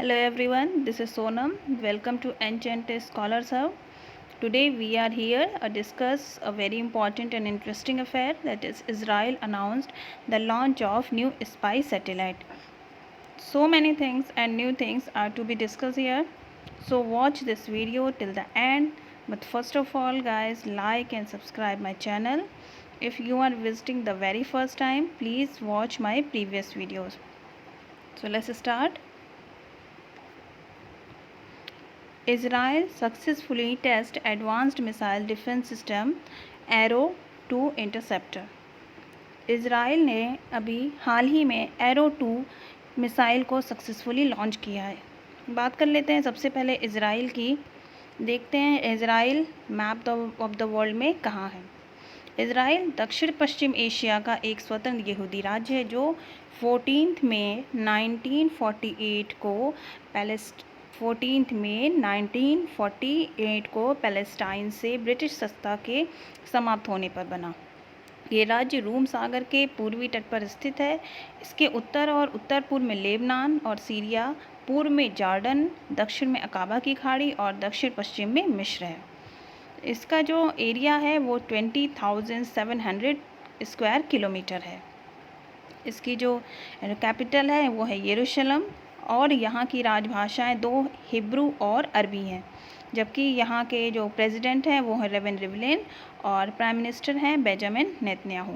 Hello everyone, this is Sonam. Welcome to Enchanted Scholars Hub. Today we are here to discuss a very important and interesting affair, that is Israel announced the launch of new spy satellite. So many things and new things are to be discussed here. So watch this video till the end. But first of all guys, like and subscribe my channel. If you are visiting the very first time, please watch my previous videos. So let's start. Israel successfully test advanced missile defense system arrow 2 interceptor. Israel ने अभी हाल ही में arrow 2 missile को successfully launch किया है। बात कर लेते हैं सबसे पहले इसराइल की। देखते हैं Israel map of the world में कहाँ है। इसराइल दक्षिण पश्चिम एशिया का एक स्वतंत्र यहूदी राज्य है जो 14 मई 1948 को पैलेस्टाइन से ब्रिटिश सत्ता के समाप्त होने पर बना। ये राज्य रूम सागर के पूर्वी तट पर स्थित है। इसके उत्तर और उत्तर पूर्व में लेबनान और सीरिया, पूर्व में जॉर्डन, दक्षिण में अकाबा की खाड़ी और दक्षिण पश्चिम में मिस्र है। इसका जो एरिया है वो 20,700 स्क्वायर किलोमीटर है। इसकी जो कैपिटल है वो है यरूशलेम और यहाँ की राजभाषाएं दो हिब्रू और अरबी हैं। जबकि यहाँ के जो प्रेसिडेंट हैं वो है रेवन रिवलिन और प्राइम मिनिस्टर हैं बेंजामिन नेतन्याहू।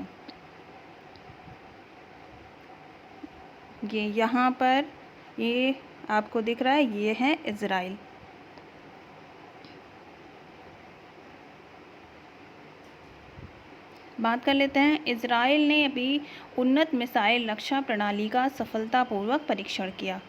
ये यहाँ पर ये आपको दिख रहा है, ये है इज़राइल। बात कर लेते हैं, इज़राइल ने अभी उन्नत मिसाइल रक्षा प्रणाली का सफलतापूर्वक परीक्षण किया।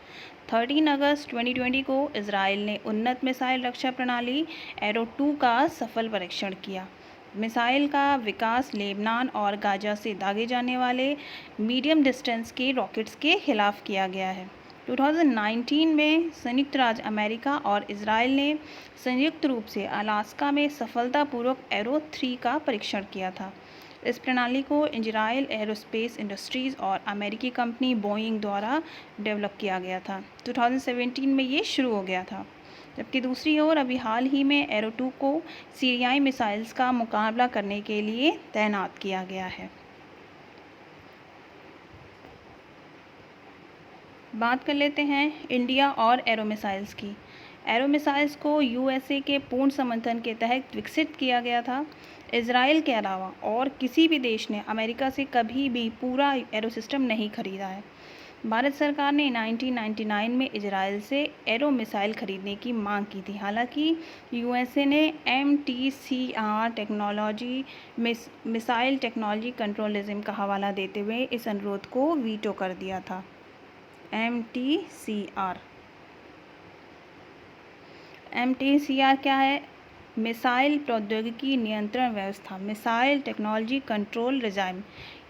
13 अगस्त 2020 को इज़राइल ने उन्नत मिसाइल रक्षा प्रणाली एरो 2 का सफल परीक्षण किया। मिसाइल का विकास लेबनान और गाजा से दागे जाने वाले मीडियम डिस्टेंस के रॉकेट्स के खिलाफ किया गया है। 2019 में संयुक्त राज्य अमेरिका और इज़राइल ने संयुक्त रूप से अलास्का में सफलतापूर्वक एरो 3 का परीक्षण किया था। इस प्रणाली को इज़राइल एरोस्पेस इंडस्ट्रीज़ और अमेरिकी कंपनी बोइंग द्वारा डेवलप किया गया था। 2017 में ये शुरू हो गया था। जबकि दूसरी ओर अभी हाल ही में एरो 2 को सीरियाई मिसाइल्स का मुकाबला करने के लिए तैनात किया गया है। बात कर लेते हैं इंडिया और एरो मिसाइल्स की। एरो मिसाइल्स को यूएसए के पूर्ण समर्थन के तहत विकसित किया गया था। इज़राइल के अलावा और किसी भी देश ने अमेरिका से कभी भी पूरा एरो सिस्टम नहीं खरीदा है। भारत सरकार ने 1999 में इज़राइल से एरो मिसाइल खरीदने की मांग की थी। हालांकि यूएसए ने MTCR टेक्नोलॉजी मिसाइल टेक्नोलॉजी कंट्रोलिज्म का हवाला देते हुए इस अनुरोध को वीटो कर दिया था। MTCR क्या है? मिसाइल प्रौद्योगिकी नियंत्रण व्यवस्था, मिसाइल टेक्नोलॉजी कंट्रोल रिजाइम।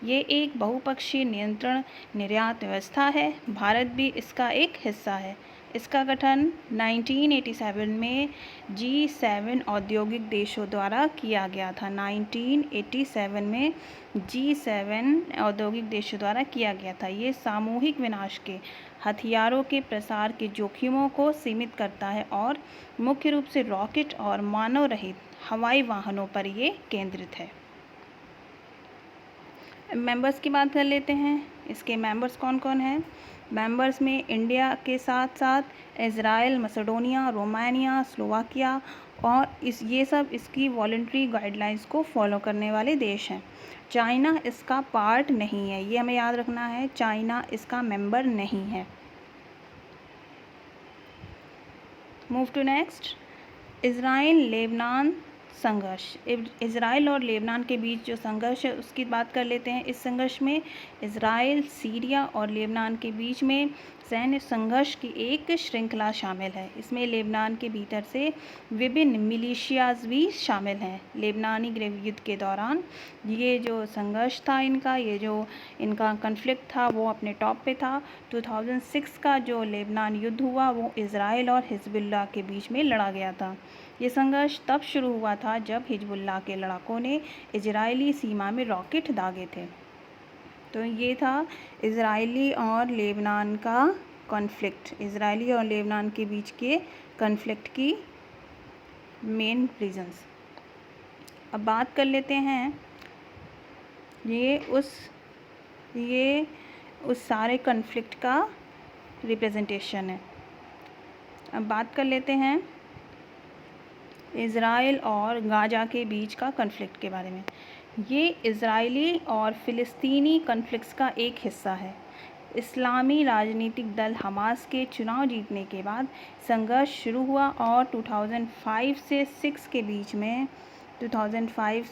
ये एक बहुपक्षीय नियंत्रण निर्यात व्यवस्था है। भारत भी इसका एक हिस्सा है। इसका गठन 1987 में G7 औद्योगिक देशों द्वारा किया गया था। 1987 में G7 औद्योगिक देशों द्वारा किया गया था। ये सामूहिक विनाश के हथियारों के प्रसार के जोखिमों को सीमित करता है और मुख्य रूप से रॉकेट और मानव रहित हवाई वाहनों पर ये केंद्रित है। मेंबर्स की बात कर लेते हैं। इसके मेंबर्स कौन कौन हैं? मेंबर्स में इंडिया के साथ साथ इज़राइल, मसेडोनिया, रोमानिया, स्लोवाकिया और ये सब इसकी वॉलंटरी गाइडलाइंस को फॉलो करने वाले देश हैं। चाइना इसका पार्ट नहीं है, ये हमें याद रखना है। चाइना इसका मेंबर नहीं है। Move to next, Israel Lebanon संघर्ष। इज़राइल और लेबनान के बीच जो संघर्ष है उसकी बात कर लेते हैं। इस संघर्ष में इज़राइल, सीरिया और लेबनान के बीच में सैन्य संघर्ष की एक श्रृंखला शामिल है। इसमें लेबनान के भीतर से विभिन्न मिलिशियाज भी शामिल हैं। लेबनानी गृह युद्ध के दौरान ये जो संघर्ष था ये जो इनका कन्फ्लिक्ट था वो अपने टॉप पे था। 2006 का जो लेबनान युद्ध हुआ वो इज़राइल और हिजबुल्लाह के बीच में लड़ा गया था। ये संघर्ष तब शुरू हुआ था जब हिजबुल्लाह के लड़ाकों ने इजरायली सीमा में रॉकेट दागे थे। तो ये था इजरायली और लेबनान का कॉन्फ्लिक्ट, इजरायली और लेबनान के बीच के कॉन्फ्लिक्ट की मेन रीजंस। अब बात कर लेते हैं, ये उस सारे कॉन्फ्लिक्ट का रिप्रेजेंटेशन है। अब बात कर लेते हैं इज़राइल और गाज़ा के बीच का कॉन्फ्लिक्ट के बारे में। ये इज़राइली और फ़िलिस्तीनी कॉन्फ्लिक्ट्स का एक हिस्सा है। इस्लामी राजनीतिक दल हमास के चुनाव जीतने के बाद संघर्ष शुरू हुआ और 2005 से 6 के बीच में 2005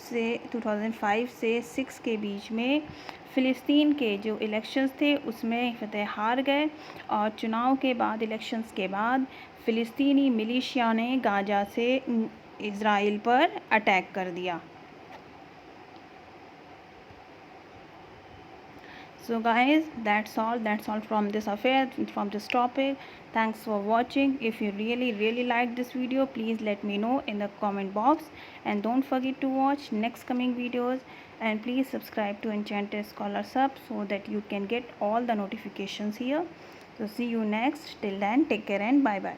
से 6 के बीच में फ़िलिस्तीन के जो इलेक्शंस थे उसमें फतह हार गए, और चुनाव के बाद, इलेक्शंस के बाद फ़िलिस्तीनी मिलिशिया ने गाज़ा से इज़राइल पर अटैक कर दिया। So guys, that's all from this affair, from this topic. Thanks for watching. If you really like this video, please let me know in the comment box, and don't forget to watch next coming videos, and please subscribe to Enchanted Scholar Sub so that you can get all the notifications here. So see you next. Till then, take care and bye bye.